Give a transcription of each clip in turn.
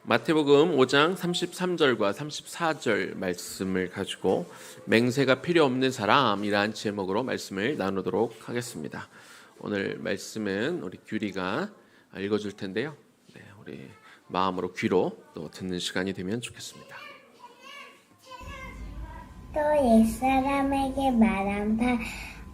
마태복음 5장 33절과 34절 말씀을 가지고 맹세가 필요 없는 사람이라는 제목으로 말씀을 나누도록 하겠습니다. 오늘 말씀은 우리 규리가 읽어줄 텐데요. 우리 마음으로 귀로 또 듣는 시간이 되면 좋겠습니다. 또 옛사람에게 말한 바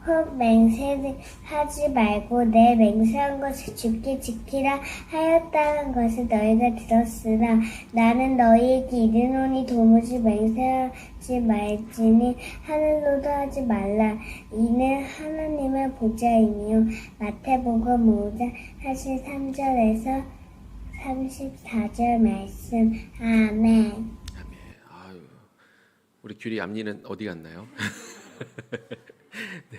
곧 맹세하지 말고 내 맹세한 것을 굳게 지키라 하였다는 것을 너희가 들었으나 나는 너희에게 이르노니 도무지 맹세하지 말지니 하늘로도 하지 말라. 이는 하나님의 보좌이니요. 마태복음 5장 43절에서 34절 말씀. 아멘. 아유, 우리 규리 앞니는 어디 갔나요? 네.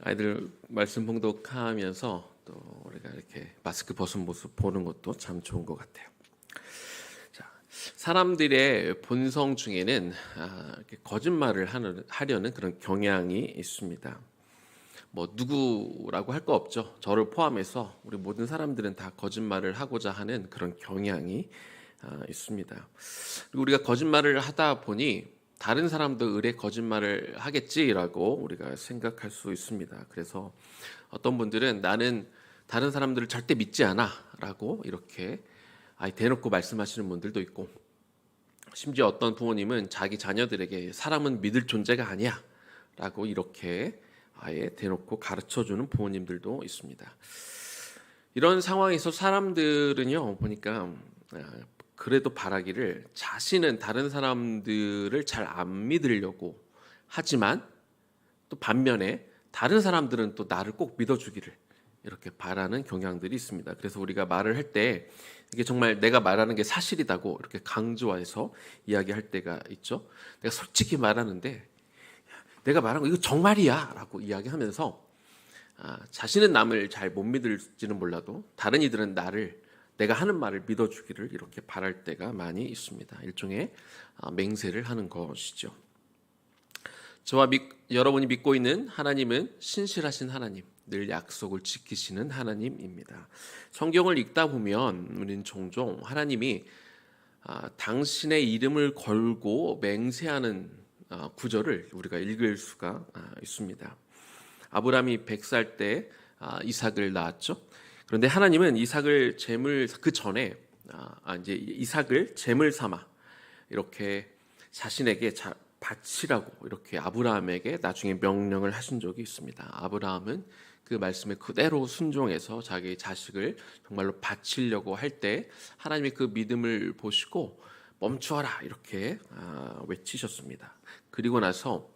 아이들 말씀 봉독하면서 또 우리가 이렇게 마스크 벗은 모습 보는 것도 참 좋은 것 같아요. 자, 사람들의 본성 중에는 이렇게 거짓말을 하려는 그런 경향이 있습니다. 뭐 누구라고 할 거 없죠. 저를 포함해서 우리 모든 사람들은 다 거짓말을 하고자 하는 그런 경향이 있습니다. 그리고 우리가 거짓말을 하다 보니 다른 사람도 의뢰 거짓말을 하겠지라고 우리가 생각할 수 있습니다. 그래서 어떤 분들은 나는 다른 사람들을 절대 믿지 않아라고 이렇게 아예 대놓고 말씀하시는 분들도 있고, 심지어 어떤 부모님은 자기 자녀들에게 사람은 믿을 존재가 아니야라고 이렇게 아예 대놓고 가르쳐주는 부모님들도 있습니다. 이런 상황에서 사람들은요, 보니까 그래도 바라기를 자신은 다른 사람들을 잘 안 믿으려고 하지만 또 반면에 다른 사람들은 또 나를 꼭 믿어주기를 이렇게 바라는 경향들이 있습니다. 그래서 우리가 말을 할 때 이게 정말 내가 말하는 게 사실이다고 이렇게 강조해서 이야기할 때가 있죠. 내가 솔직히 말하는데 내가 말한 거 이거 정말이야 라고 이야기하면서 자신은 남을 잘 못 믿을지는 몰라도 다른 이들은 내가 하는 말을 믿어주기를 이렇게 바랄 때가 많이 있습니다. 일종의 맹세를 하는 것이죠. 저와 여러분이 믿고 있는 하나님은 신실하신 하나님, 늘 약속을 지키시는 하나님입니다. 성경을 읽다 보면 우리는 종종 하나님이 당신의 이름을 걸고 맹세하는 구절을 우리가 읽을 수가 있습니다. 아브라함이 100살 때 이삭을 낳았죠. 그런데 하나님은 이삭을 그 전에 이제 이삭을 제물 삼아 이렇게 자신에게 바치라고 이렇게 아브라함에게 나중에 명령을 하신 적이 있습니다. 아브라함은 그 말씀에 그대로 순종해서 자기 자식을 정말로 바치려고 할 때 하나님이 그 믿음을 보시고 멈추어라 이렇게 외치셨습니다. 그리고 나서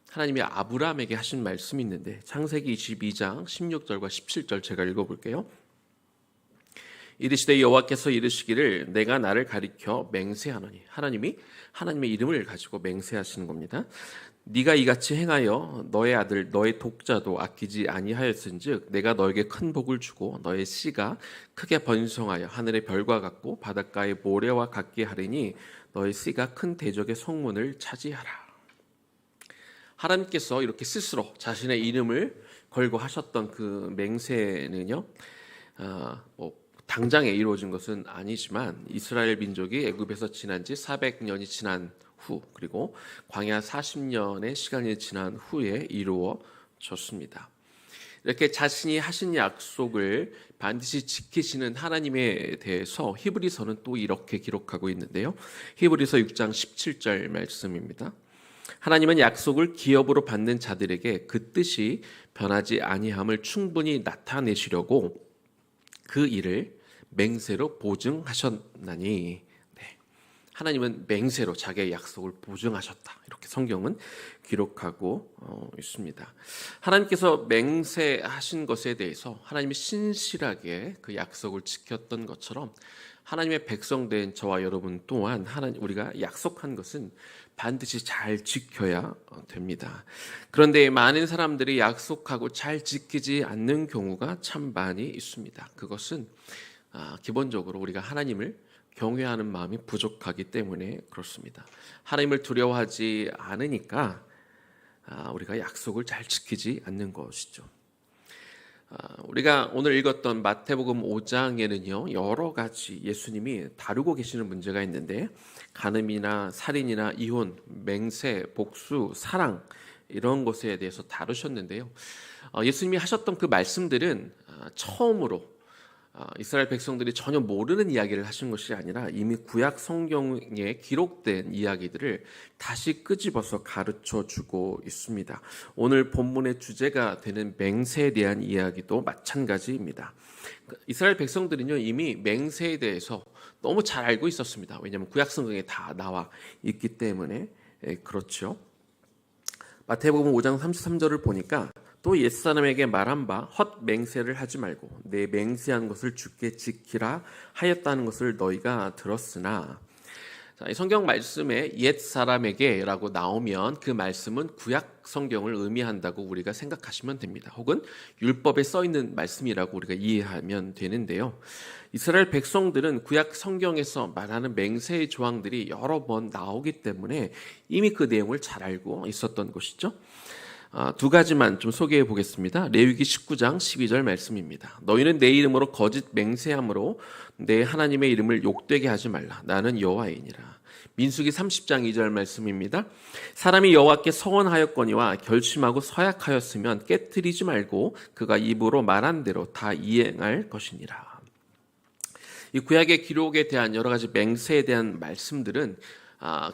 하나님이 아브라함에게 하신 말씀이 있는데 창세기 22장 16절과 17절 제가 읽어볼게요. 이르시되 여호와께서 이르시기를 내가 나를 가리켜 맹세하노니, 하나님이 하나님의 이름을 가지고 맹세하시는 겁니다. 네가 이같이 행하여 너의 아들 너의 독자도 아끼지 아니하였은즉 내가 너에게 큰 복을 주고 너의 씨가 크게 번성하여 하늘의 별과 같고 바닷가의 모래와 같게 하리니 너의 씨가 큰 대적의 성문을 차지하라. 하나님께서 이렇게 스스로 자신의 이름을 걸고 하셨던 그 맹세는요, 당장에 이루어진 것은 아니지만 이스라엘 민족이 애굽에서 지난 지 400년이 지난 후, 그리고 광야 40년의 시간이 지난 후에 이루어졌습니다. 이렇게 자신이 하신 약속을 반드시 지키시는 하나님에 대해서 히브리서는 또 이렇게 기록하고 있는데요. 히브리서 6장 17절 말씀입니다. 하나님은 약속을 기업으로 받는 자들에게 그 뜻이 변하지 아니함을 충분히 나타내시려고 그 일을 맹세로 보증하셨나니, 하나님은 맹세로 자기의 약속을 보증하셨다. 이렇게 성경은 기록하고 있습니다. 하나님께서 맹세하신 것에 대해서 하나님이 신실하게 그 약속을 지켰던 것처럼 하나님의 백성된 저와 여러분 또한 우리가 약속한 것은 반드시 잘 지켜야 됩니다. 그런데 많은 사람들이 약속하고 잘 지키지 않는 경우가 참 많이 있습니다. 그것은 기본적으로 우리가 하나님을 경외하는 마음이 부족하기 때문에 그렇습니다. 하나님을 두려워하지 않으니까 우리가 약속을 잘 지키지 않는 것이죠. 우리가 오늘 읽었던 마태복음 5장에는요, 여러 가지 예수님이 다루고 계시는 문제가 있는데, 간음이나 살인이나 이혼, 맹세, 복수, 사랑, 이런 것에 대해서 다루셨는데요. 예수님이 하셨던 그 말씀들은 처음으로 이스라엘 백성들이 전혀 모르는 이야기를 하신 것이 아니라 이미 구약 성경에 기록된 이야기들을 다시 끄집어서 가르쳐 주고 있습니다. 오늘 본문의 주제가 되는 맹세에 대한 이야기도 마찬가지입니다. 이스라엘 백성들은요, 이미 맹세에 대해서 너무 잘 알고 있었습니다. 왜냐하면 구약 성경에 다 나와 있기 때문에 그렇죠. 마태복음 5장 33절을 보니까 또 옛사람에게 말한 바 헛 맹세를 하지 말고 내 맹세한 것을 주께 지키라 하였다는 것을 너희가 들었으나, 이 성경 말씀에 옛사람에게 라고 나오면 그 말씀은 구약 성경을 의미한다고 우리가 생각하시면 됩니다. 혹은 율법에 써 있는 말씀이라고 우리가 이해하면 되는데요. 이스라엘 백성들은 구약 성경에서 말하는 맹세의 조항들이 여러 번 나오기 때문에 이미 그 내용을 잘 알고 있었던 것이죠. 두 가지만 좀 소개해 보겠습니다. 레위기 19장 12절 말씀입니다. 너희는 내 이름으로 거짓 맹세함으로 내 하나님의 이름을 욕되게 하지 말라. 나는 여호와이니라. 민수기 30장 2절 말씀입니다. 사람이 여호와께 서원하였거니와 결심하고 서약하였으면 깨뜨리지 말고 그가 입으로 말한 대로 다 이행할 것이니라. 이 구약의 기록에 대한 여러 가지 맹세에 대한 말씀들은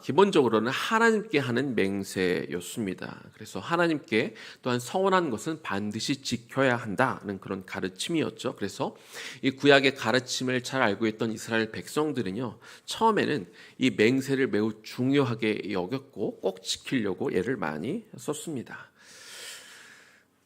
기본적으로는 하나님께 하는 맹세였습니다. 그래서 하나님께 또한 서원한 것은 반드시 지켜야 한다는 그런 가르침이었죠. 그래서 이 구약의 가르침을 잘 알고 있던 이스라엘 백성들은요, 처음에는 이 맹세를 매우 중요하게 여겼고 꼭 지키려고 애를 많이 썼습니다.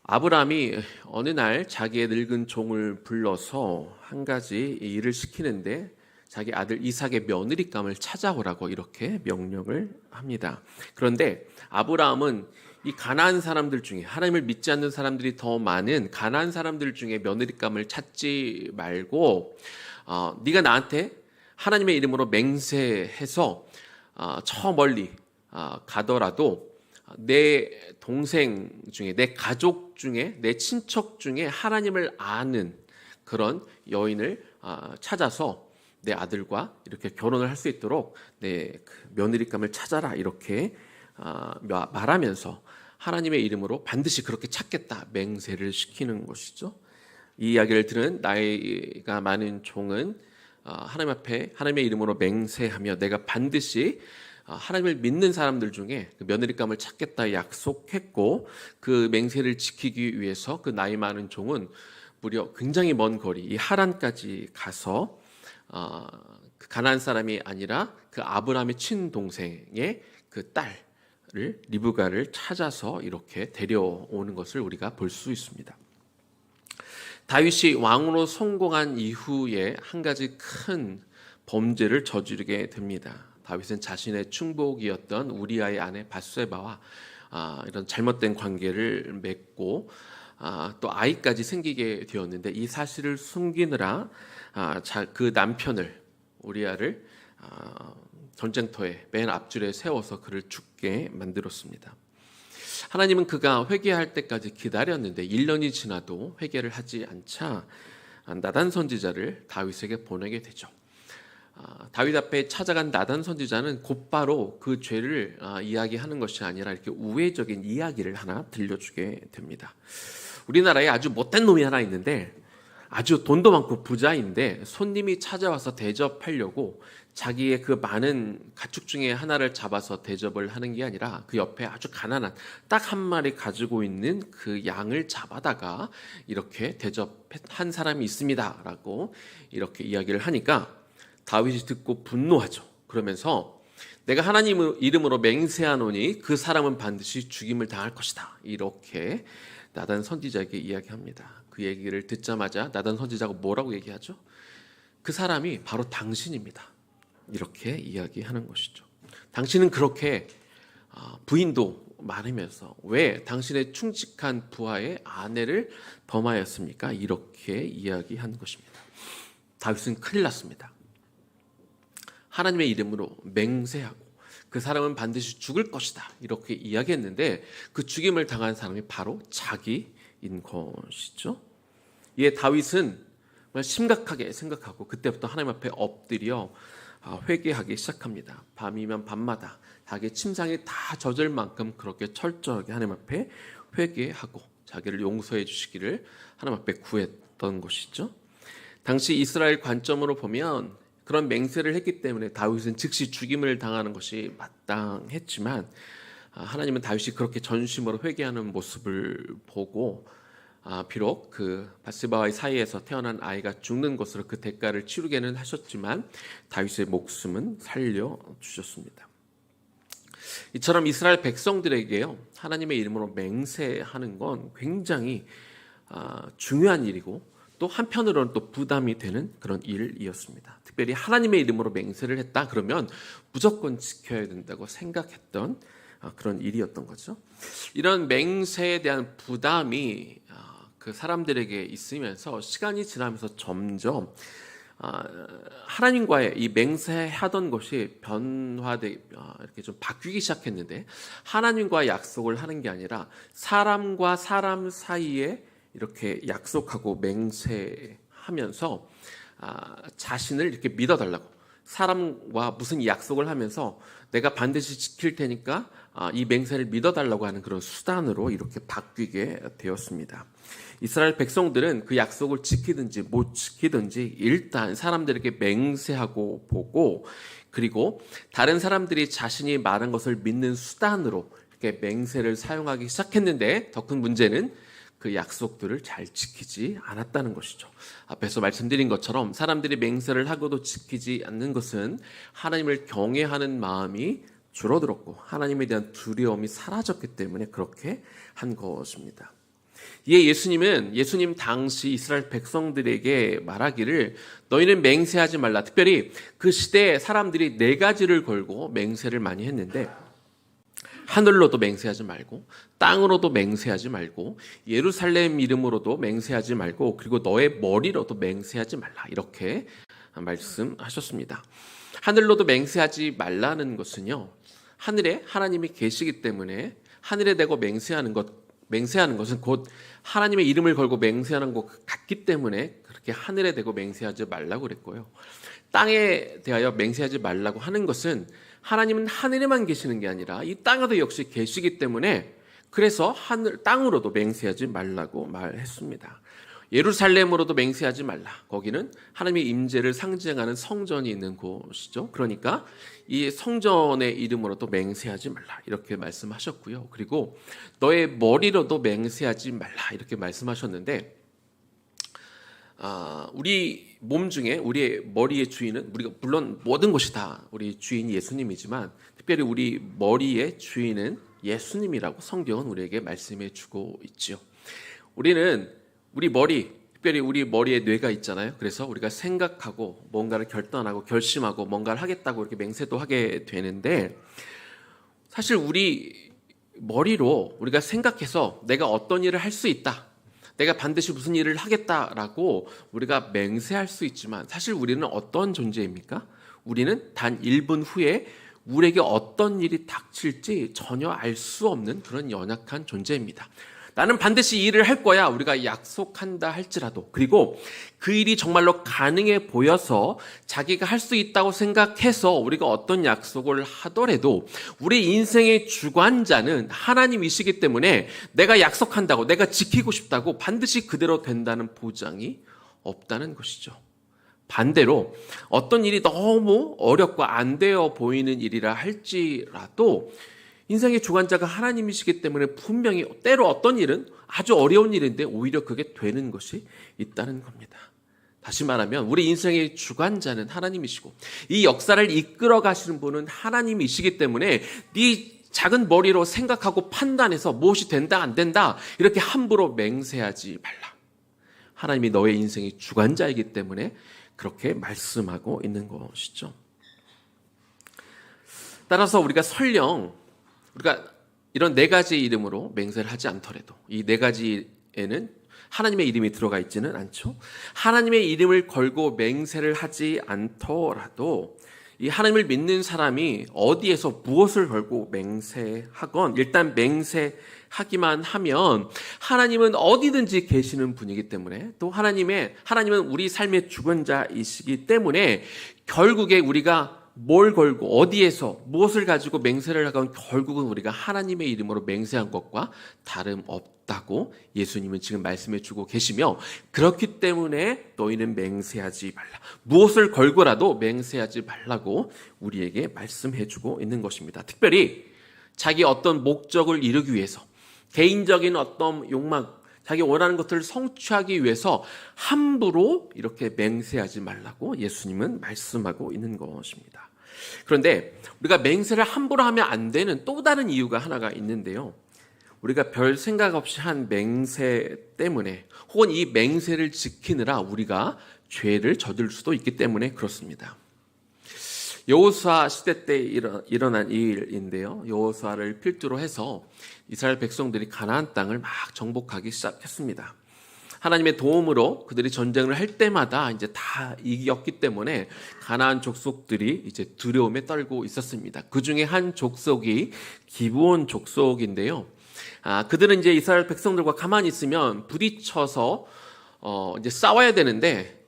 아브라함이 어느 날 자기의 늙은 종을 불러서 한 가지 일을 시키는데 자기 아들 이삭의 며느리감을 찾아오라고 이렇게 명령을 합니다. 그런데 아브라함은 이 가나안 사람들 중에, 하나님을 믿지 않는 사람들이 더 많은 가나안 사람들 중에 며느리감을 찾지 말고 네가 나한테 하나님의 이름으로 맹세해서 저 멀리 가더라도 내 동생 중에, 내 가족 중에, 내 친척 중에 하나님을 아는 그런 여인을 찾아서 내 아들과 이렇게 결혼을 할 수 있도록 내 며느리감을 찾아라, 이렇게 말하면서 하나님의 이름으로 반드시 그렇게 찾겠다 맹세를 시키는 것이죠. 이 이야기를 들은 나이가 많은 종은 하나님 앞에 하나님의 이름으로 맹세하며 내가 반드시 하나님을 믿는 사람들 중에 그 며느리감을 찾겠다 약속했고, 그 맹세를 지키기 위해서 그 나이 많은 종은 무려 굉장히 먼 거리 이 하란까지 가서 그 가나안 사람이 아니라 그 아브라함의 친동생의 그 딸을 리브가를 찾아서 이렇게 데려오는 것을 우리가 볼 수 있습니다. 다윗이 왕으로 성공한 이후에 한 가지 큰 범죄를 저지르게 됩니다. 다윗은 자신의 충복이었던 우리아의 아내 밧세바와 이런 잘못된 관계를 맺고 또 아이까지 생기게 되었는데, 이 사실을 숨기느라 그 남편을, 우리아를 전쟁터에 맨 앞줄에 세워서 그를 죽게 만들었습니다. 하나님은 그가 회개할 때까지 기다렸는데 1년이 지나도 회개를 하지 않자 나단 선지자를 다윗에게 보내게 되죠. 다윗 앞에 찾아간 나단 선지자는 곧바로 그 죄를 이야기하는 것이 아니라 이렇게 우회적인 이야기를 하나 들려주게 됩니다. 우리나라에 아주 못된 놈이 하나 있는데, 아주 돈도 많고 부자인데 손님이 찾아와서 대접하려고 자기의 그 많은 가축 중에 하나를 잡아서 대접을 하는 게 아니라 그 옆에 아주 가난한 딱 한 마리 가지고 있는 그 양을 잡아다가 이렇게 대접한 사람이 있습니다 라고 이렇게 이야기를 하니까 다윗이 듣고 분노하죠. 그러면서 내가 하나님 이름으로 맹세하노니 그 사람은 반드시 죽임을 당할 것이다, 이렇게 나단 선지자에게 이야기합니다. 그 얘기를 듣자마자 나단 선지자가 뭐라고 얘기하죠? 그 사람이 바로 당신입니다, 이렇게 이야기하는 것이죠. 당신은 그렇게 부인도 많으면서 왜 당신의 충직한 부하의 아내를 범하였습니까? 이렇게 이야기한 것입니다. 다윗은 큰일 났습니다. 하나님의 이름으로 맹세하고 그 사람은 반드시 죽을 것이다, 이렇게 이야기했는데 그 죽임을 당한 사람이 바로 자기인 것이죠. 이에 다윗은 정말 심각하게 생각하고 그때부터 하나님 앞에 엎드려 회개하기 시작합니다. 밤이면 밤마다 자기 침상이 다 젖을 만큼 그렇게 철저하게 하나님 앞에 회개하고 자기를 용서해 주시기를 하나님 앞에 구했던 것이죠. 당시 이스라엘 관점으로 보면 그런 맹세를 했기 때문에 다윗은 즉시 죽임을 당하는 것이 마땅했지만 하나님은 다윗이 그렇게 전심으로 회개하는 모습을 보고 비록 그 바세바와의 사이에서 태어난 아이가 죽는 것으로 그 대가를 치르게는 하셨지만 다윗의 목숨은 살려주셨습니다. 이처럼 이스라엘 백성들에게요, 하나님의 이름으로 맹세하는 건 굉장히 중요한 일이고 또 한편으로는 또 부담이 되는 그런 일이었습니다. 특별히 하나님의 이름으로 맹세를 했다 그러면 무조건 지켜야 된다고 생각했던 그런 일이었던 거죠. 이런 맹세에 대한 부담이 그 사람들에게 있으면서 시간이 지나면서 점점 하나님과의 이 맹세하던 것이 이렇게 좀 바뀌기 시작했는데, 하나님과 약속을 하는 게 아니라 사람과 사람 사이에 이렇게 약속하고 맹세하면서 자신을 이렇게 믿어달라고, 사람과 무슨 약속을 하면서 내가 반드시 지킬 테니까 이 맹세를 믿어달라고 하는 그런 수단으로 이렇게 바뀌게 되었습니다. 이스라엘 백성들은 그 약속을 지키든지 못 지키든지 일단 사람들에게 맹세하고 보고, 그리고 다른 사람들이 자신이 말한 것을 믿는 수단으로 이렇게 맹세를 사용하기 시작했는데, 더 큰 문제는 그 약속들을 잘 지키지 않았다는 것이죠. 앞에서 말씀드린 것처럼 사람들이 맹세를 하고도 지키지 않는 것은 하나님을 경외하는 마음이 줄어들었고 하나님에 대한 두려움이 사라졌기 때문에 그렇게 한 것입니다. 이에 예수님 당시 이스라엘 백성들에게 말하기를 너희는 맹세하지 말라. 특별히 그 시대에 사람들이 네 가지를 걸고 맹세를 많이 했는데, 하늘로도 맹세하지 말고 땅으로도 맹세하지 말고 예루살렘 이름으로도 맹세하지 말고 그리고 너의 머리로도 맹세하지 말라, 이렇게 말씀하셨습니다. 하늘로도 맹세하지 말라는 것은요, 하늘에 하나님이 계시기 때문에 하늘에 대고 맹세하는 것은 곧 하나님의 이름을 걸고 맹세하는 것 같기 때문에 그렇게 하늘에 대고 맹세하지 말라고 그랬고요. 땅에 대하여 맹세하지 말라고 하는 것은 하나님은 하늘에만 계시는 게 아니라 이 땅에도 역시 계시기 때문에 그래서 땅으로도 맹세하지 말라고 말했습니다. 예루살렘으로도 맹세하지 말라. 거기는 하나님의 임재를 상징하는 성전이 있는 곳이죠. 그러니까 이 성전의 이름으로도 맹세하지 말라, 이렇게 말씀하셨고요. 그리고 너의 머리로도 맹세하지 말라, 이렇게 말씀하셨는데, 우리 몸 중에 우리의 머리의 주인은, 우리가 물론 모든 것이 다 우리 주인이 예수님이지만 특별히 우리 머리의 주인은 예수님이라고 성경은 우리에게 말씀해 주고 있지요. 우리는 우리 머리, 특별히 우리 머리에 뇌가 있잖아요. 그래서 우리가 생각하고 뭔가를 결단하고 결심하고 뭔가를 하겠다고 이렇게 맹세도 하게 되는데, 사실 우리 머리로 우리가 생각해서 내가 어떤 일을 할 수 있다, 내가 반드시 무슨 일을 하겠다라고 우리가 맹세할 수 있지만 사실 우리는 어떤 존재입니까? 우리는 단 1분 후에 우리에게 어떤 일이 닥칠지 전혀 알 수 없는 그런 연약한 존재입니다. 나는 반드시 이 일을 할 거야, 우리가 약속한다 할지라도, 그리고 그 일이 정말로 가능해 보여서 자기가 할 수 있다고 생각해서 우리가 어떤 약속을 하더라도 우리 인생의 주관자는 하나님이시기 때문에 내가 약속한다고, 내가 지키고 싶다고 반드시 그대로 된다는 보장이 없다는 것이죠. 반대로 어떤 일이 너무 어렵고 안 되어 보이는 일이라 할지라도 인생의 주관자가 하나님이시기 때문에 분명히 때로 어떤 일은 아주 어려운 일인데 오히려 그게 되는 것이 있다는 겁니다. 다시 말하면 우리 인생의 주관자는 하나님이시고 이 역사를 이끌어 가시는 분은 하나님이시기 때문에 네 작은 머리로 생각하고 판단해서 무엇이 된다 안 된다 이렇게 함부로 맹세하지 말라. 하나님이 너의 인생의 주관자이기 때문에 그렇게 말씀하고 있는 것이죠. 따라서 우리가 설령 우리가 이런 네 가지 이름으로 맹세를 하지 않더라도, 이 네 가지에는 하나님의 이름이 들어가 있지는 않죠. 하나님의 이름을 걸고 맹세를 하지 않더라도 이 하나님을 믿는 사람이 어디에서 무엇을 걸고 맹세하건 일단 맹세하기만 하면 하나님은 어디든지 계시는 분이기 때문에 또 하나님은 우리 삶의 주권자이시기 때문에 결국에 우리가 뭘 걸고 어디에서 무엇을 가지고 맹세를 하건 결국은 우리가 하나님의 이름으로 맹세한 것과 다름없다고 예수님은 지금 말씀해 주고 계시며, 그렇기 때문에 너희는 맹세하지 말라, 무엇을 걸고라도 맹세하지 말라고 우리에게 말씀해 주고 있는 것입니다. 특별히 자기 어떤 목적을 이루기 위해서, 개인적인 어떤 욕망, 자기 원하는 것들을 성취하기 위해서 함부로 이렇게 맹세하지 말라고 예수님은 말씀하고 있는 것입니다. 그런데 우리가 맹세를 함부로 하면 안 되는 또 다른 이유가 하나가 있는데요. 우리가 별 생각 없이 한 맹세 때문에, 혹은 이 맹세를 지키느라 우리가 죄를 저질 수도 있기 때문에 그렇습니다. 여호수아 시대 때 일어난 일인데요. 여호수아를 필두로 해서 이스라엘 백성들이 가나안 땅을 막 정복하기 시작했습니다. 하나님의 도움으로 그들이 전쟁을 할 때마다 이제 다 이겼기 때문에 가나안 족속들이 이제 두려움에 떨고 있었습니다. 그 중에 한 족속이 기브온 족속인데요. 그들은 이제 이스라엘 백성들과 가만히 있으면 부딪혀서 이제 싸워야 되는데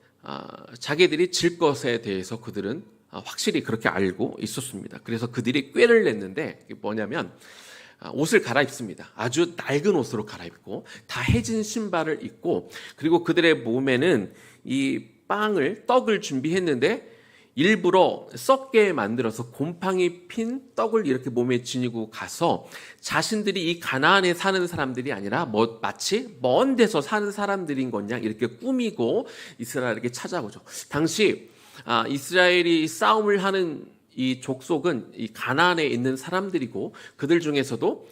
자기들이 질 것에 대해서 그들은 확실히 그렇게 알고 있었습니다. 그래서 그들이 꾀를 냈는데, 그게 뭐냐면 옷을 갈아입습니다. 아주 낡은 옷으로 갈아입고 다 해진 신발을 입고, 그리고 그들의 몸에는 이 떡을 준비했는데 일부러 썩게 만들어서 곰팡이 핀 떡을 이렇게 몸에 지니고 가서 자신들이 이 가나안에 사는 사람들이 아니라 마치 먼 데서 사는 사람들인 것 양 이렇게 꾸미고 이스라엘에게 찾아오죠. 당시 이스라엘이 싸움을 하는 이 족속은 이 가나안에 있는 사람들이고, 그들 중에서도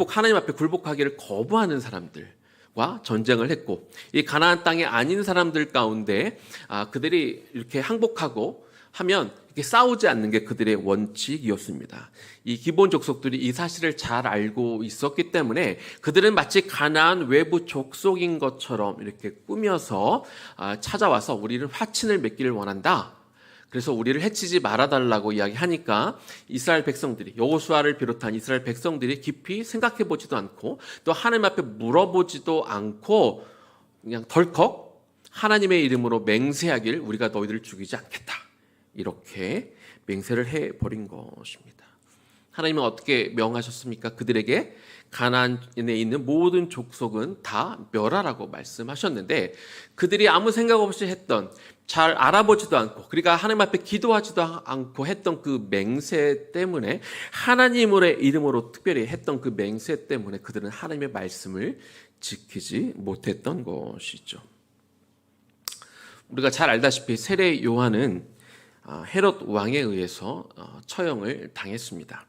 하나님 앞에 굴복하기를 거부하는 사람들과 전쟁을 했고, 이 가나안 땅에 아닌 사람들 가운데 그들이 이렇게 항복하고 하면 이렇게 싸우지 않는 게 그들의 원칙이었습니다. 이 기브온 족속들이 이 사실을 잘 알고 있었기 때문에 그들은 마치 가나안 외부 족속인 것처럼 이렇게 꾸며서 찾아와서 우리는 화친을 맺기를 원한다, 그래서 우리를 해치지 말아달라고 이야기하니까 이스라엘 백성들이, 여호수아를 비롯한 이스라엘 백성들이 깊이 생각해보지도 않고 또 하나님 앞에 물어보지도 않고 그냥 덜컥 하나님의 이름으로 맹세하길, 우리가 너희들을 죽이지 않겠다, 이렇게 맹세를 해버린 것입니다. 하나님은 어떻게 명하셨습니까? 그들에게 가나안에 있는 모든 족속은 다 멸하라고 말씀하셨는데, 그들이 아무 생각 없이 했던, 잘 알아보지도 않고 그러니까 하나님 앞에 기도하지도 않고 했던 그 맹세 때문에, 하나님의 이름으로 특별히 했던 그 맹세 때문에 그들은 하나님의 말씀을 지키지 못했던 것이죠. 우리가 잘 알다시피 세례 요한은 헤롯 왕에 의해서 처형을 당했습니다.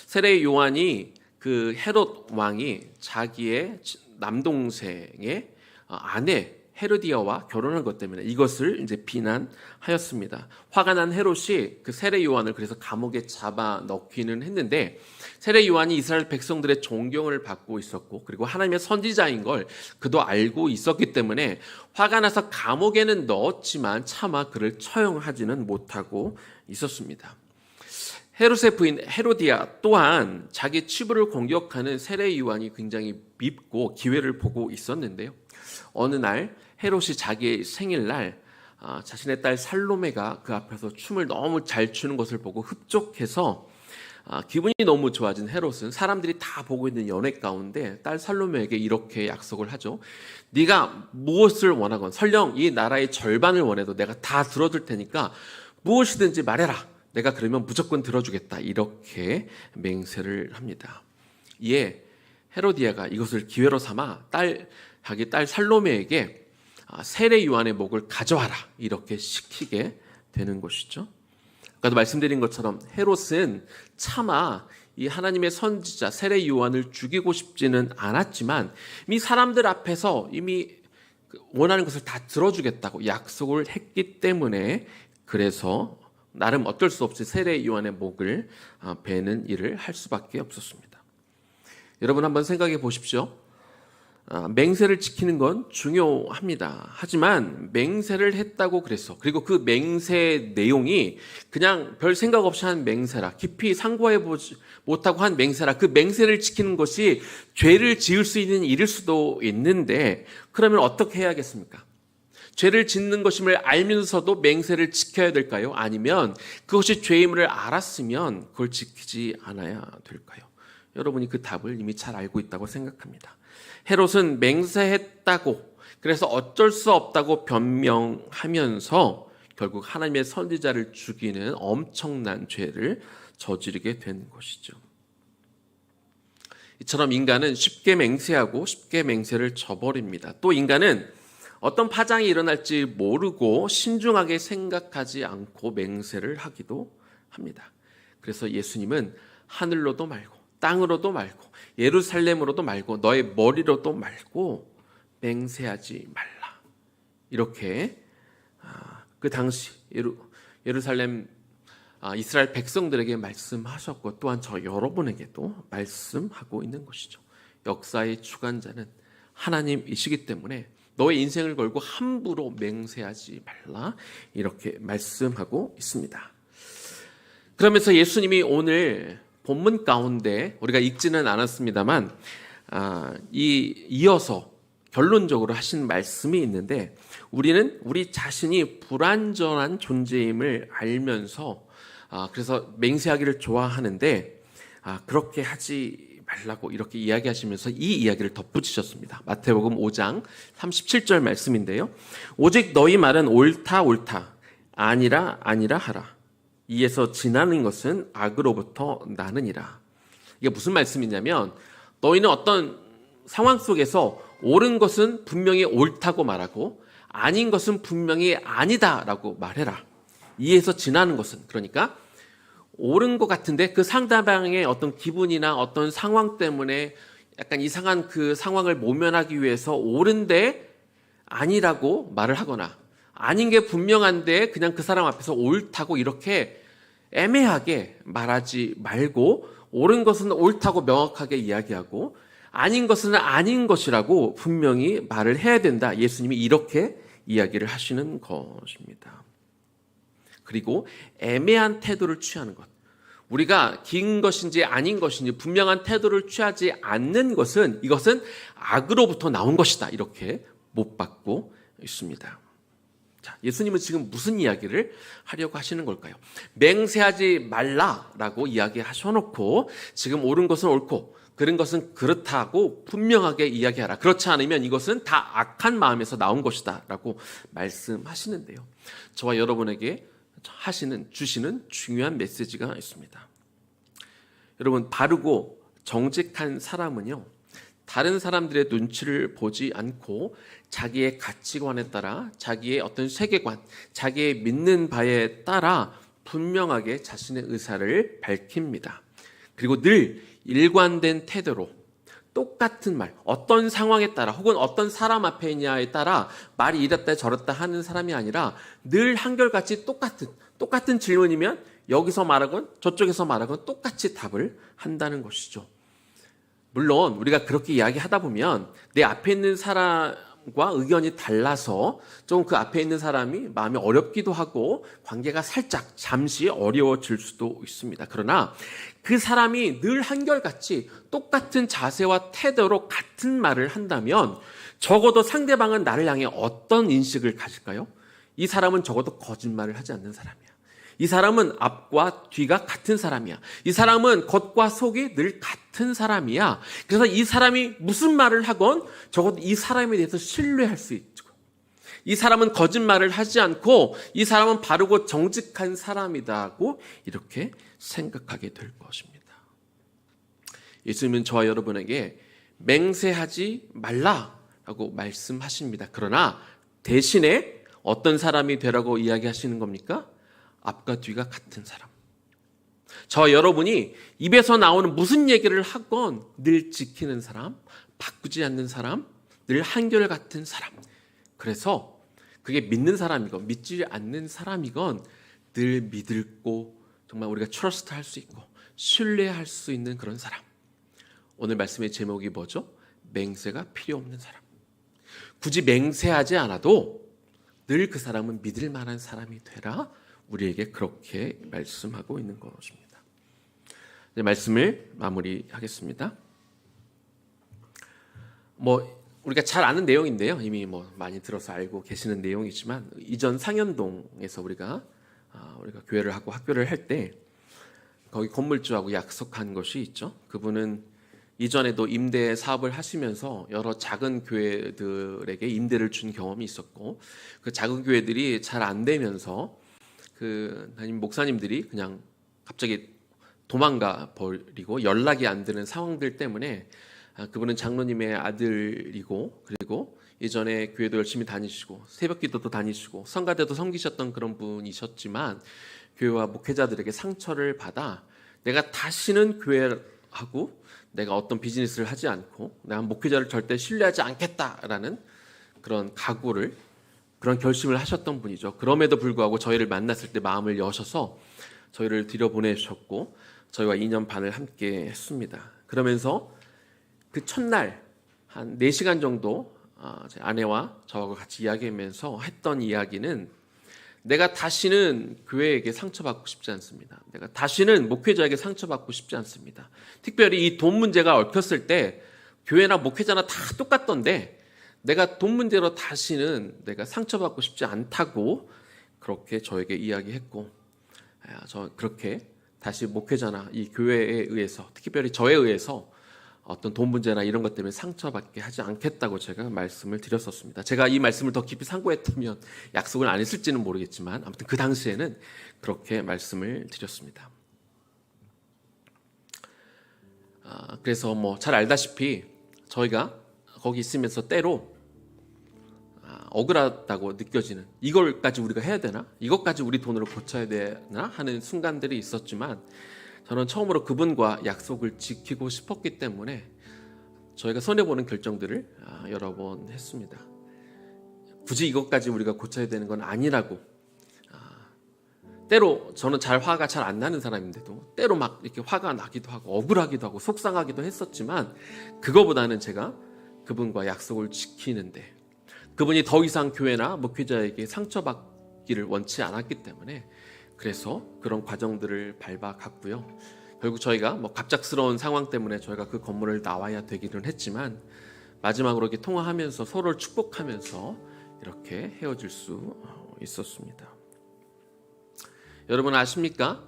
세례 요한이 그 헤롯 왕이 자기의 남동생의 아내 헤로디아와 결혼한 것 때문에 이것을 이제 비난하였습니다. 화가 난 헤롯이 그 세례 요한을 그래서 감옥에 잡아 넣기는 했는데, 세례 요한이 이스라엘 백성들의 존경을 받고 있었고 그리고 하나님의 선지자인 걸 그도 알고 있었기 때문에 화가 나서 감옥에는 넣었지만 차마 그를 처형하지는 못하고 있었습니다. 헤롯의 부인 헤로디아 또한 자기 치부를 공격하는 세례 요한이 굉장히 밉고 기회를 보고 있었는데요. 어느 날 헤롯이 자기의 생일날 자신의 딸 살로메가 그 앞에서 춤을 너무 잘 추는 것을 보고 흡족해서 기분이 너무 좋아진 헤롯은 사람들이 다 보고 있는 연회 가운데 딸 살로메에게 이렇게 약속을 하죠. 네가 무엇을 원하건, 설령 이 나라의 절반을 원해도 내가 다 들어줄 테니까 무엇이든지 말해라, 내가 그러면 무조건 들어주겠다, 이렇게 맹세를 합니다. 이에 헤로디아가 이것을 기회로 삼아 자기 딸 살로메에게 세례 요한의 목을 가져와라, 이렇게 시키게 되는 것이죠. 아까도 말씀드린 것처럼 헤롯은 차마 이 하나님의 선지자 세례 요한을 죽이고 싶지는 않았지만 이미 사람들 앞에서 이미 원하는 것을 다 들어주겠다고 약속을 했기 때문에, 그래서 나름 어쩔 수 없이 세례 요한의 목을 베는 일을 할 수밖에 없었습니다. 여러분 한번 생각해 보십시오. 맹세를 지키는 건 중요합니다. 하지만 맹세를 했다고 그랬어. 그리고 그 맹세 내용이 그냥 별 생각 없이 한 맹세라, 깊이 상고해 보지 못하고 한 맹세라, 그 맹세를 지키는 것이 죄를 지을 수 있는 일일 수도 있는데, 그러면 어떻게 해야겠습니까? 죄를 짓는 것임을 알면서도 맹세를 지켜야 될까요? 아니면 그것이 죄임을 알았으면 그걸 지키지 않아야 될까요? 여러분이 그 답을 이미 잘 알고 있다고 생각합니다. 헤롯은 맹세했다고, 그래서 어쩔 수 없다고 변명하면서 결국 하나님의 선지자를 죽이는 엄청난 죄를 저지르게 된 것이죠. 이처럼 인간은 쉽게 맹세하고 쉽게 맹세를 저버립니다. 또 인간은 어떤 파장이 일어날지 모르고 신중하게 생각하지 않고 맹세를 하기도 합니다. 그래서 예수님은 하늘로도 말고 땅으로도 말고 예루살렘으로도 말고 너의 머리로도 말고 맹세하지 말라. 이렇게 그 당시 예루살렘 이스라엘 백성들에게 말씀하셨고, 또한 저 여러분에게도 말씀하고 있는 것이죠. 역사의 주관자는 하나님이시기 때문에 너의 인생을 걸고 함부로 맹세하지 말라, 이렇게 말씀하고 있습니다. 그러면서 예수님이 오늘 본문 가운데 우리가 읽지는 않았습니다만 이어서 결론적으로 하신 말씀이 있는데, 우리는 우리 자신이 불완전한 존재임을 알면서 그래서 맹세하기를 좋아하는데 그렇게 하지 말라고 이렇게 이야기하시면서 이 이야기를 덧붙이셨습니다. 마태복음 5장 37절 말씀인데요. 오직 너희 말은 옳다 옳다, 아니라 아니라 하라. 이에서 지나는 것은 악으로부터 나느니라. 이게 무슨 말씀이냐면, 너희는 어떤 상황 속에서 옳은 것은 분명히 옳다고 말하고 아닌 것은 분명히 아니다라고 말해라. 이에서 지나는 것은, 그러니까 옳은 것 같은데 그 상대방의 어떤 기분이나 어떤 상황 때문에 약간 이상한 그 상황을 모면하기 위해서 옳은데 아니라고 말을 하거나, 아닌 게 분명한데 그냥 그 사람 앞에서 옳다고 이렇게 애매하게 말하지 말고, 옳은 것은 옳다고 명확하게 이야기하고 아닌 것은 아닌 것이라고 분명히 말을 해야 된다. 예수님이 이렇게 이야기를 하시는 것입니다. 그리고 애매한 태도를 취하는 것, 우리가 긴 것인지 아닌 것인지 분명한 태도를 취하지 않는 것은, 이것은 악으로부터 나온 것이다, 이렇게 못 받고 있습니다. 자, 예수님은 지금 무슨 이야기를 하려고 하시는 걸까요? 맹세하지 말라라고 이야기하셔놓고 지금 옳은 것은 옳고 그른 것은 그렇다고 분명하게 이야기하라. 그렇지 않으면 이것은 다 악한 마음에서 나온 것이다 라고 말씀하시는데요. 저와 여러분에게 주시는 중요한 메시지가 있습니다. 여러분, 바르고 정직한 사람은요, 다른 사람들의 눈치를 보지 않고 자기의 가치관에 따라, 자기의 어떤 세계관, 자기의 믿는 바에 따라 분명하게 자신의 의사를 밝힙니다. 그리고 늘 일관된 태도로 똑같은 말, 어떤 상황에 따라 혹은 어떤 사람 앞에 있냐에 따라 말이 이랬다 저랬다 하는 사람이 아니라 늘 한결같이 똑같은 질문이면 여기서 말하건 저쪽에서 말하건 똑같이 답을 한다는 것이죠. 물론 우리가 그렇게 이야기하다 보면 내 앞에 있는 사람과 의견이 달라서 좀 그 앞에 있는 사람이 마음이 어렵기도 하고 관계가 살짝 잠시 어려워질 수도 있습니다. 그러나 그 사람이 늘 한결같이 똑같은 자세와 태도로 같은 말을 한다면 적어도 상대방은 나를 향해 어떤 인식을 가질까요? 이 사람은 적어도 거짓말을 하지 않는 사람이야. 이 사람은 앞과 뒤가 같은 사람이야. 이 사람은 겉과 속이 늘 같은 사람이야. 그래서 이 사람이 무슨 말을 하건 적어도 이 사람에 대해서 신뢰할 수 있죠. 이 사람은 거짓말을 하지 않고 이 사람은 바르고 정직한 사람이다고 이렇게 생각하게 될 것입니다. 예수님은 저와 여러분에게 맹세하지 말라라고 말씀하십니다. 그러나 대신에 어떤 사람이 되라고 이야기하시는 겁니까? 앞과 뒤가 같은 사람. 저와 여러분이 입에서 나오는 무슨 얘기를 하건 늘 지키는 사람, 바꾸지 않는 사람, 늘 한결같은 사람. 그래서 그게 믿는 사람이건 믿지 않는 사람이건 늘 믿고 정말 우리가 트러스트할 수 있고 신뢰할 수 있는 그런 사람. 오늘 말씀의 제목이 뭐죠? 맹세가 필요 없는 사람. 굳이 맹세하지 않아도 늘 그 사람은 믿을 만한 사람이 되라. 우리에게 그렇게 말씀하고 있는 것입니다. 이제 말씀을 마무리하겠습니다. 우리가 잘 아는 내용인데요. 이미 많이 들어서 알고 계시는 내용이지만 이전 상현동에서 우리가 교회를 하고 학교를 할 때 거기 건물주하고 약속한 것이 있죠. 그분은 이전에도 임대 사업을 하시면서 여러 작은 교회들에게 임대를 준 경험이 있었고 그 작은 교회들이 잘 안 되면서 그 담임 목사님들이 그냥 갑자기 도망가 버리고 연락이 안 되는 상황들 때문에 그분은 장로님의 아들이고 그리고 예전에 교회도 열심히 다니시고 새벽기도도 다니시고 성가대도 섬기셨던 그런 분이셨지만 교회와 목회자들에게 상처를 받아 내가 다시는 교회하고 내가 어떤 비즈니스를 하지 않고 내가 목회자를 절대 신뢰하지 않겠다라는 그런 각오를 그런 결심을 하셨던 분이죠. 그럼에도 불구하고 저희를 만났을 때 마음을 여셔서 저희를 들여보내셨고 저희와 2년 반을 함께 했습니다. 그러면서 그 첫날 한 4시간 정도 제 아내와 저하고 같이 이야기하면서 했던 이야기는 내가 다시는 교회에게 상처받고 싶지 않습니다. 내가 다시는 목회자에게 상처받고 싶지 않습니다. 특별히 이 돈 문제가 얽혔을 때 교회나 목회자나 다 똑같던데 내가 돈 문제로 다시는 내가 상처받고 싶지 않다고 그렇게 저에게 이야기했고 저 그렇게 다시 목회자나 이 교회에 의해서 특별히 저에 의해서 어떤 돈 문제나 이런 것 때문에 상처받게 하지 않겠다고 제가 말씀을 드렸었습니다. 제가 이 말씀을 더 깊이 상고했다면 약속을 안 했을지는 모르겠지만 아무튼 그 당시에는 그렇게 말씀을 드렸습니다. 그래서 잘 알다시피 저희가 거기 있으면서 때로 억울하다고 느껴지는 이걸까지 우리가 해야 되나? 이것까지 우리 돈으로 고쳐야 되나? 하는 순간들이 있었지만 저는 처음으로 그분과 약속을 지키고 싶었기 때문에 저희가 손해보는 결정들을 여러 번 했습니다. 굳이 이것까지 우리가 고쳐야 되는 건 아니라고. 때로 저는 화가 잘 안 나는 사람인데도 때로 막 이렇게 화가 나기도 하고 억울하기도 하고 속상하기도 했었지만 그거보다는 제가 그분과 약속을 지키는데 그분이 더 이상 교회나 목회자에게 상처받기를 원치 않았기 때문에 그래서 그런 과정들을 밟아갔고요. 결국 저희가 갑작스러운 상황 때문에 저희가 그 건물을 나와야 되기는 했지만 마지막으로 이렇게 통화하면서 서로를 축복하면서 이렇게 헤어질 수 있었습니다. 여러분 아십니까?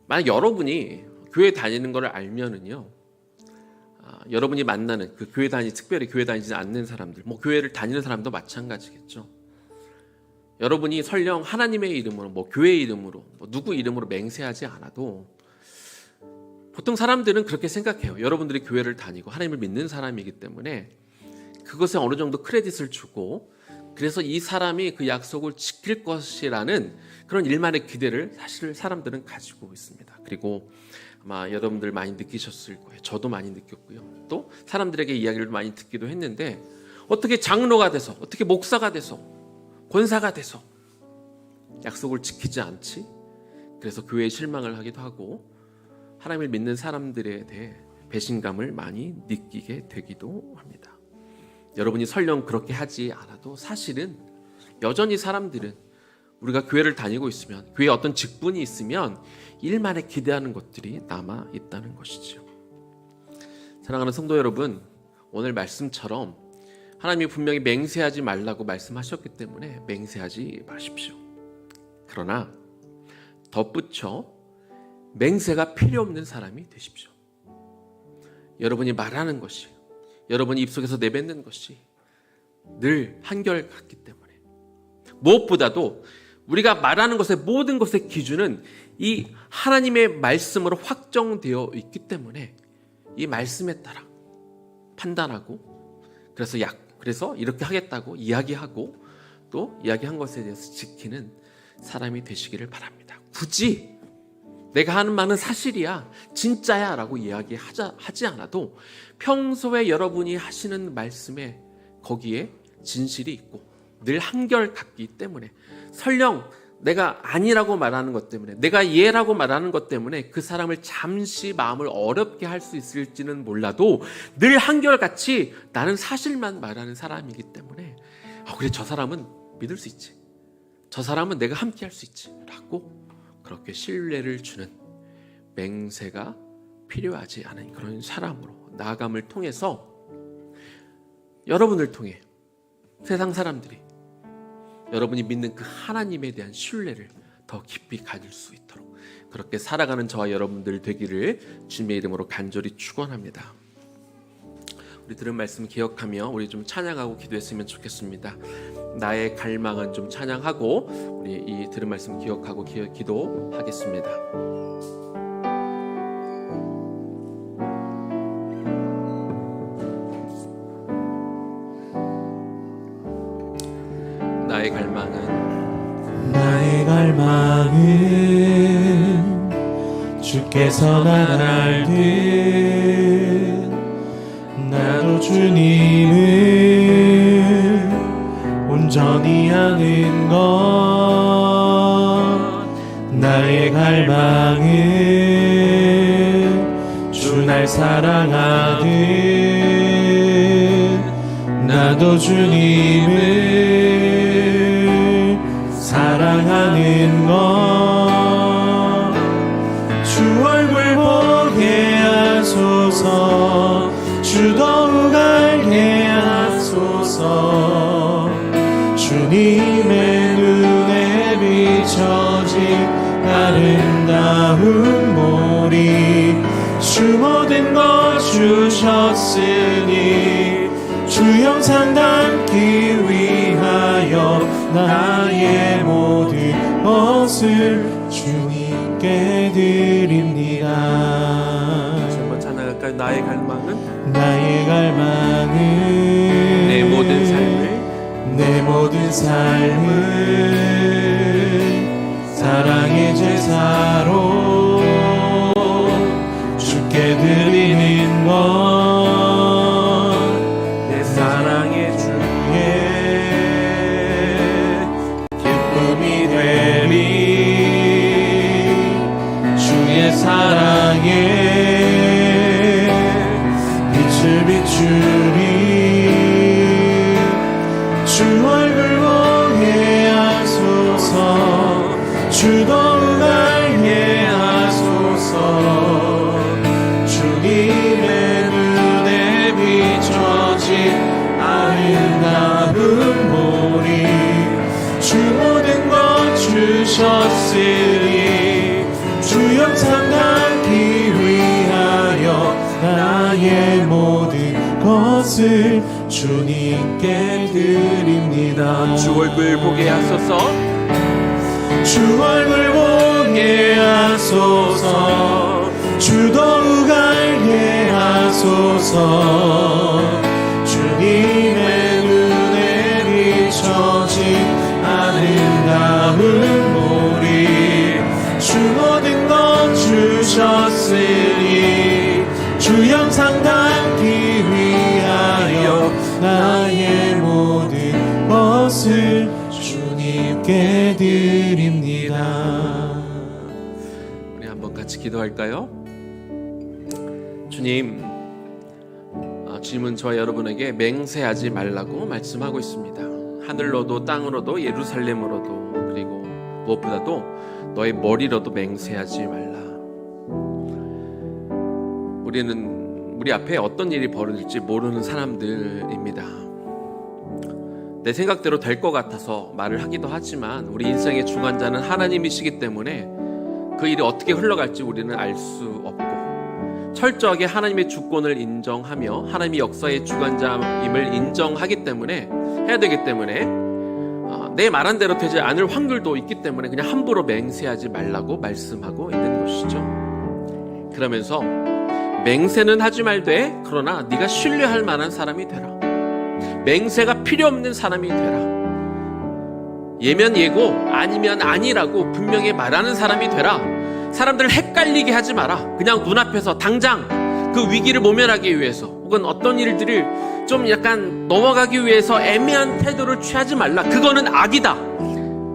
만약 여러분이 교회 다니는 걸 알면은요, 여러분이 만나는 그 특별히 교회 다니지 않는 사람들, 교회를 다니는 사람도 마찬가지겠죠. 여러분이 설령 하나님의 이름으로, 교회 이름으로, 누구 이름으로 맹세하지 않아도 보통 사람들은 그렇게 생각해요. 여러분들이 교회를 다니고 하나님을 믿는 사람이기 때문에 그것에 어느 정도 크레딧을 주고 그래서 이 사람이 그 약속을 지킬 것이라는 그런 일만의 기대를 사실 사람들은 가지고 있습니다. 그리고 아마 여러분들 많이 느끼셨을 거예요. 저도 많이 느꼈고요. 또 사람들에게 이야기를 많이 듣기도 했는데 어떻게 장로가 돼서 어떻게 목사가 돼서 권사가 돼서 약속을 지키지 않지? 그래서 교회에 실망을 하기도 하고 하나님을 믿는 사람들에 대해 배신감을 많이 느끼게 되기도 합니다. 여러분이 설령 그렇게 하지 않아도 사실은 여전히 사람들은 우리가 교회를 다니고 있으면 교회에 어떤 직분이 있으면 일만에 기대하는 것들이 남아 있다는 것이죠. 사랑하는 성도 여러분, 오늘 말씀처럼 하나님이 분명히 맹세하지 말라고 말씀하셨기 때문에 맹세하지 마십시오. 그러나 덧붙여 맹세가 필요 없는 사람이 되십시오. 여러분이 말하는 것이, 여러분이 입속에서 내뱉는 것이 늘 한결같기 때문에 무엇보다도 우리가 말하는 것의 모든 것의 기준은 이 하나님의 말씀으로 확정되어 있기 때문에 이 말씀에 따라 판단하고 그래서 이렇게 하겠다고 이야기하고 또 이야기한 것에 대해서 지키는 사람이 되시기를 바랍니다. 굳이 내가 하는 말은 사실이야, 진짜야 라고 이야기하지 않아도 평소에 여러분이 하시는 말씀에 거기에 진실이 있고 늘 한결같기 때문에 설령 내가 아니라고 말하는 것 때문에, 내가 예라고 말하는 것 때문에 그 사람을 잠시 마음을 어렵게 할 수 있을지는 몰라도 늘 한결같이 나는 사실만 말하는 사람이기 때문에 그래, 저 사람은 믿을 수 있지, 저 사람은 내가 함께 할 수 있지 라고 그렇게 신뢰를 주는 맹세가 필요하지 않은 그런 사람으로 나아감을 통해서 여러분을 통해 세상 사람들이 여러분이 믿는 그 하나님에 대한 신뢰를 더 깊이 가질 수 있도록 그렇게 살아가는 저와 여러분들 되기를 주님의 이름으로 간절히 축원합니다. 우리 들은 말씀 기억하며 우리 좀 찬양하고 기도했으면 좋겠습니다. 나의 갈망은 좀 찬양하고 우리 이 들은 말씀 기억하고 기도하겠습니다. 나의 갈망은 주께서 날 알듯 나도 주님을 온전히 아는 것. 나의 갈망은 주 날 사랑하듯 나도 주님을 사랑하는 것. 주 얼굴 보게 하소서. 주 더욱 알게 하소서. 주님의 눈에 비춰진 아름다운 보리. 주 모든 것 주셨으니 주 형상 담기 위하여 나의 모든 것을 주님께 드립니다. 다시 한번 찬양할까요? 나의 갈망은 내 모든 삶을 사랑의 제사로 주께 드리는 것. 내 사랑의 주의 기쁨이 되리. 주의 사랑에 빛을 비추리. 주 얼굴 보게 하소서. 주 더욱 알게 하소서. 주님의 눈에 비춰진 아름다운 보리. 주 모든 것 주셨으니 주 형상 담기 위하여 나의 모든 것을 주님께 드립니다. 주 얼굴 보게 하소서. 주 얼굴 보게 하소서. 주 더욱 알게 하소서. 주님의 눈에 비춰진 아름다운 보리. 주 모든 것 주셨으니 주 형상 담기 위하여 나의 모든 것을 주님께 드립니다. 우리 한번 같이 기도할까요? 주님, 주님은 저와 여러분에게 맹세하지 말라고 말씀하고 있습니다. 하늘로도 땅으로도 예루살렘으로도 그리고 무엇보다도 너의 머리로도 맹세하지 말라. 우리는 우리 앞에 어떤 일이 벌어질지 모르는 사람들입니다. 내 생각대로 될 것 같아서 말을 하기도 하지만 우리 인생의 주관자는 하나님이시기 때문에 그 일이 어떻게 흘러갈지 우리는 알 수 없고 철저하게 하나님의 주권을 인정하며 하나님의 역사의 주관자임을 인정하기 때문에 해야 되기 때문에 내 말한 대로 되지 않을 확률도 있기 때문에 그냥 함부로 맹세하지 말라고 말씀하고 있는 것이죠. 그러면서 맹세는 하지 말되 그러나 네가 신뢰할 만한 사람이 되라. 맹세가 필요 없는 사람이 되라. 예면 예고 아니면 아니라고 분명히 말하는 사람이 되라. 사람들을 헷갈리게 하지 마라. 그냥 눈앞에서 당장 그 위기를 모면하기 위해서 혹은 어떤 일들을 좀 약간 넘어가기 위해서 애매한 태도를 취하지 말라. 그거는 악이다.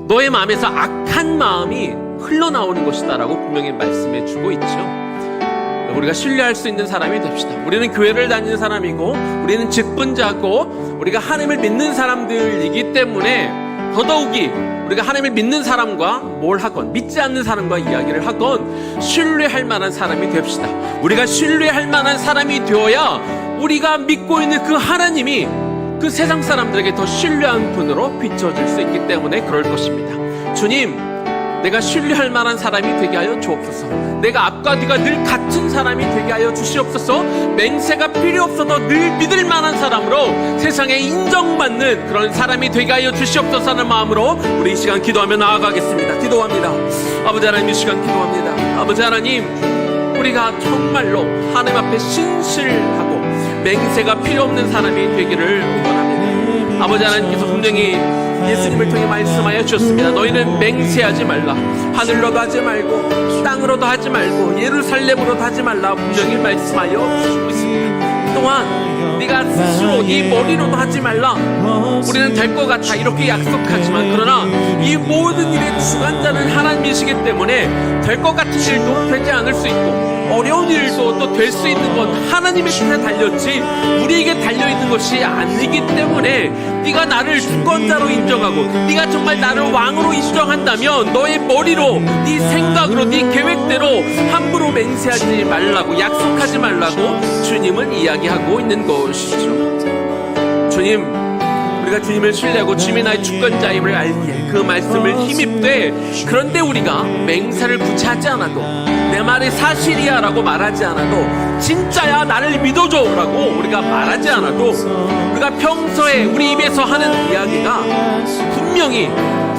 너의 마음에서 악한 마음이 흘러나오는 것이다라고 분명히 말씀해 주고 있죠. 우리가 신뢰할 수 있는 사람이 됩시다. 우리는 교회를 다니는 사람이고 우리는 직분자고 우리가 하나님을 믿는 사람들이기 때문에 더더욱이 우리가 하나님을 믿는 사람과 뭘 하건 믿지 않는 사람과 이야기를 하건 신뢰할 만한 사람이 됩시다. 우리가 신뢰할 만한 사람이 되어야 우리가 믿고 있는 그 하나님이 그 세상 사람들에게 더 신뢰한 분으로 비춰질 수 있기 때문에 그럴 것입니다. 주님, 내가 신뢰할 만한 사람이 되게 하여 주옵소서. 내가 앞과 뒤가 늘 같은 사람이 되게 하여 주시옵소서. 맹세가 필요 없어도 늘 믿을 만한 사람으로 세상에 인정받는 그런 사람이 되게 하여 주시옵소서 하는 마음으로 우리 이 시간 기도하며 나아가겠습니다. 기도합니다. 아버지 하나님, 이 시간 기도합니다. 아버지 하나님, 우리가 정말로 하나님 앞에 신실하고 맹세가 필요 없는 사람이 되기를 원합니다. 아버지 하나님께서 분명히 예수님을 통해 말씀하여 주셨습니다. 너희는 맹세하지 말라. 하늘로도 하지 말고 땅으로도 하지 말고 예루살렘으로도 하지 말라 분명히 말씀하여 주시고 있습니다. 또한 네가 스스로 네 머리로도 하지 말라. 우리는 될 것 같아 이렇게 약속하지만 그러나 이 모든 일의 주관자는 하나님이시기 때문에 될 것 같은 일도 되지 않을 수 있고 어려운 일도 또 될 수 있는 건 하나님의 손에 달렸지 우리에게 달려있는 것이 아니기 때문에 네가 나를 주권자로 인정하고 네가 정말 나를 왕으로 인정한다면 너의 머리로 네 생각으로 네 계획대로 함부로 맹세하지 말라고 약속하지 말라고 주님은 이야기하고 있는 것이죠. 주님, 우리가 주님을 신뢰하고 주님이 나의 주권자임을 알기에 그 말씀을 힘입되 그런데 우리가 맹세를 굳이 하지 않아도 내 말이 사실이야 라고 말하지 않아도 진짜야 나를 믿어줘 라고 우리가 말하지 않아도 우리가 평소에 우리 입에서 하는 이야기가 분명히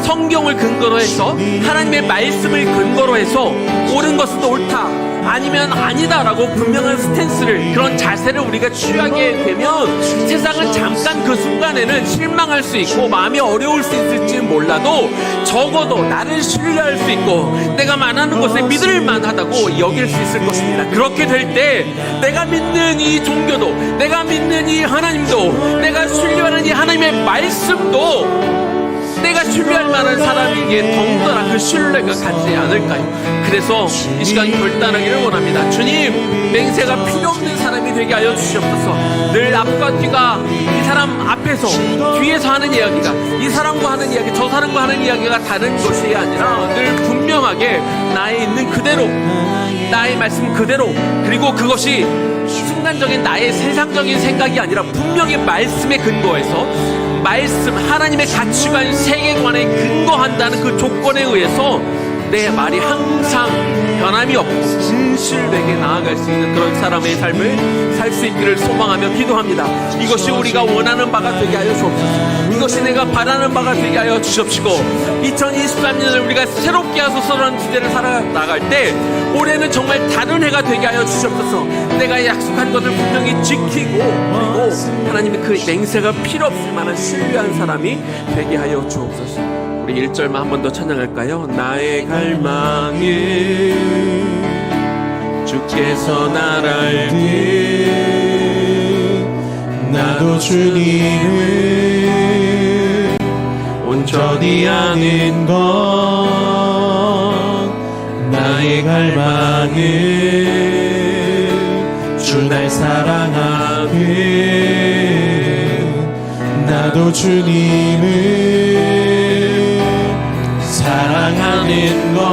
성경을 근거로 해서 하나님의 말씀을 근거로 해서 옳은 것은 옳다 아니면 아니다라고 분명한 스탠스를 그런 자세를 우리가 취하게 되면 세상은 잠깐 그 순간에는 실망할 수 있고 마음이 어려울 수 있을지 몰라도 적어도 나를 신뢰할 수 있고 내가 말하는 것에 믿을 만하다고 여길 수 있을 것입니다. 그렇게 될 때 내가 믿는 이 종교도 내가 믿는 이 하나님도 내가 신뢰하는 이 하나님의 말씀도 내가 신뢰할 만한 사람에게 더욱더나 그 신뢰가 가지 않을까요? 그래서 이 시간 결단하기를 원합니다. 주님, 맹세가 필요 없는 사람이 되게 하여 주시옵소서. 늘 앞과 뒤가 이 사람 앞에서 뒤에서 하는 이야기가 이 사람과 하는 이야기 저 사람과 하는 이야기가 다른 것이 아니라 늘 분명하게 나에 있는 그대로 나의 말씀 그대로 그리고 그것이 순간적인 나의 세상적인 생각이 아니라 분명히 말씀에 근거해서 말씀 하나님의 가치관 세계관에 근거한다는 그 조건에 의해서 내 말이 항상 변함이 없고 진실되게 나아갈 수 있는 그런 사람의 삶을 살 수 있기를 소망하며 기도합니다. 이것이 우리가 원하는 바가 되게 하여 주옵소서. 이것이 내가 바라는 바가 되게 하여 주시옵시고 2023년을 우리가 새롭게 하소서라는 주제를 살아나갈 때 올해는 정말 다른 해가 되게 하여 주시옵소서. 내가 약속한 것을 분명히 지키고 그리고 하나님의 그 맹세가 필요 없을 만한 신뢰한 사람이 되게 하여 주옵소서. 우리 1절만 한 번 더 찬양할까요? 나의 갈망은 주께서 날 알듯 나도 주님을 온전히 아는 것 나의 갈망은 주 날 사랑하듯 나도 주님을 사랑하는 것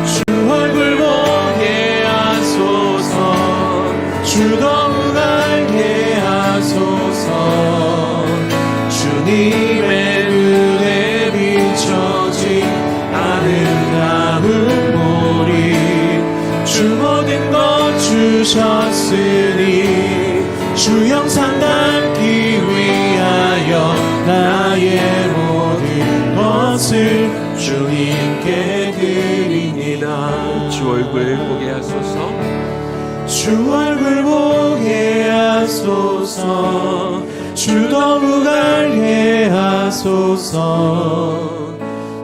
주 얼굴 보게 하소서 주 더욱 알게 하소서 주님의 눈에 비춰진 아름다운 보리 주 모든 것 주셨으니 주 형상 닮기 위하여 나의 모든 것을 주님께 드립니다. 주 얼굴 보게 하소서 주 얼굴 보게 하소서 주 더욱 알게 하소서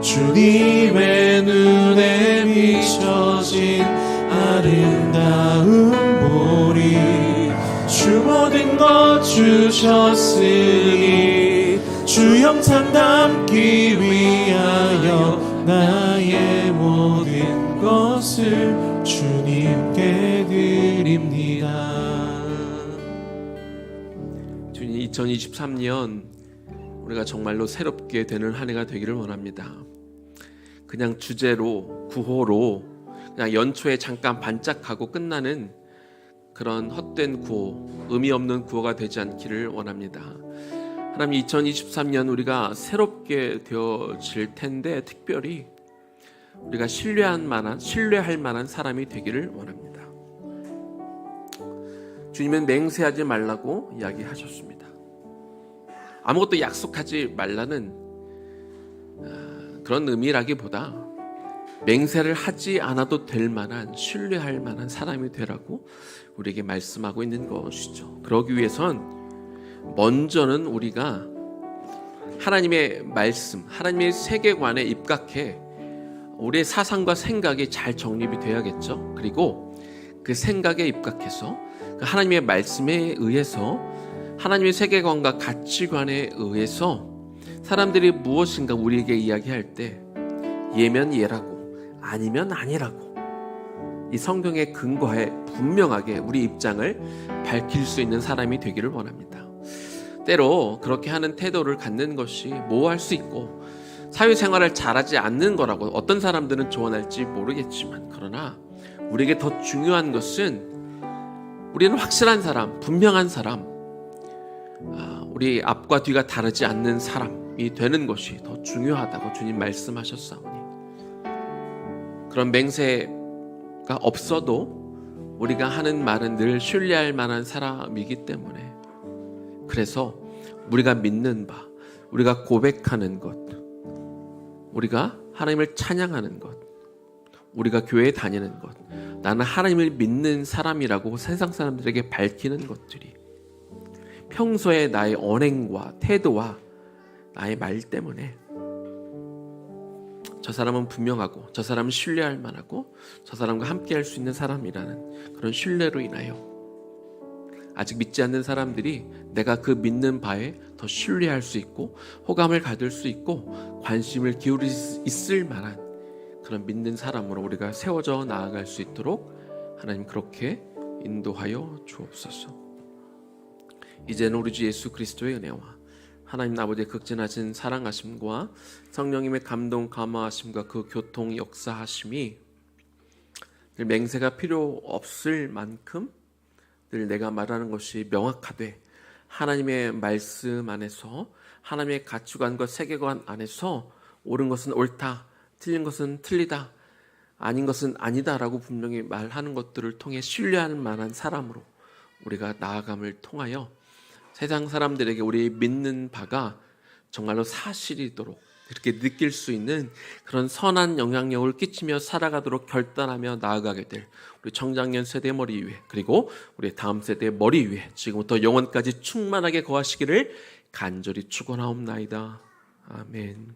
주님의 눈에 비춰진 아름다운 보리 주 모든 것 주셨으니 주 주 영상 담기 위하여 나의 모든 것을 주님께 드립니다. 주님, 2023년 우리가 정말로 새롭게 되는 한 해가 되기를 원합니다. 그냥 주제로, 구호로 그냥 연초에 잠깐 반짝하고 끝나는 그런 헛된 구호, 의미 없는 구호가 되지 않기를 원합니다. 하나님, 2023년 우리가 새롭게 되어질 텐데 특별히 우리가 신뢰할 만한 사람이 되기를 원합니다. 주님은 맹세하지 말라고 이야기하셨습니다. 아무것도 약속하지 말라는 그런 의미라기보다 맹세를 하지 않아도 될 만한, 신뢰할 만한 사람이 되라고 우리에게 말씀하고 있는 것이죠. 그러기 위해선 먼저는 우리가 하나님의 말씀, 하나님의 세계관에 입각해 우리의 사상과 생각이 잘 정립이 돼야겠죠. 그리고 그 생각에 입각해서 하나님의 말씀에 의해서 하나님의 세계관과 가치관에 의해서 사람들이 무엇인가 우리에게 이야기할 때 예면 예라고 아니면 아니라고 이 성경의 근거에 분명하게 우리 입장을 밝힐 수 있는 사람이 되기를 원합니다. 때로 그렇게 하는 태도를 갖는 것이 모호할 수 있고 사회생활을 잘하지 않는 거라고 어떤 사람들은 조언할지 모르겠지만, 그러나 우리에게 더 중요한 것은 우리는 확실한 사람, 분명한 사람, 우리 앞과 뒤가 다르지 않는 사람이 되는 것이 더 중요하다고 주님 말씀하셨사오니, 그런 맹세가 없어도 우리가 하는 말은 늘 신뢰할 만한 사람이기 때문에, 그래서 우리가 믿는 바, 우리가 고백하는 것, 우리가 하나님을 찬양하는 것, 우리가 교회에 다니는 것, 나는 하나님을 믿는 사람이라고 세상 사람들에게 밝히는 것들이 평소에 나의 언행과 태도와 나의 말 때문에 저 사람은 분명하고, 저 사람은 신뢰할 만하고, 저 사람과 함께 할 수 있는 사람이라는 그런 신뢰로 인하여 아직 믿지 않는 사람들이 내가 그 믿는 바에 더 신뢰할 수 있고 호감을 가질 수 있고 관심을 기울일 수 있을 만한 그런 믿는 사람으로 우리가 세워져 나아갈 수 있도록 하나님 그렇게 인도하여 주옵소서. 이제는 우리 주 예수 그리스도의 은혜와 하나님 아버지의 극진하신 사랑하심과 성령님의 감동 감화하심과 그 교통 역사하심이 늘 맹세가 필요 없을 만큼 늘 내가 말하는 것이 명확하되 하나님의 말씀 안에서, 하나님의 가치관과 세계관 안에서 옳은 것은 옳다, 틀린 것은 틀리다, 아닌 것은 아니다라고 분명히 말하는 것들을 통해 신뢰할 만한 사람으로 우리가 나아감을 통하여 세상 사람들에게 우리 믿는 바가 정말로 사실이도록 이렇게 느낄 수 있는 그런 선한 영향력을 끼치며 살아가도록 결단하며 나아가게 될 우리 청장년 세대 머리 위에, 그리고 우리 다음 세대 머리 위에 지금부터 영원까지 충만하게 거하시기를 간절히 축원하옵나이다. 아멘.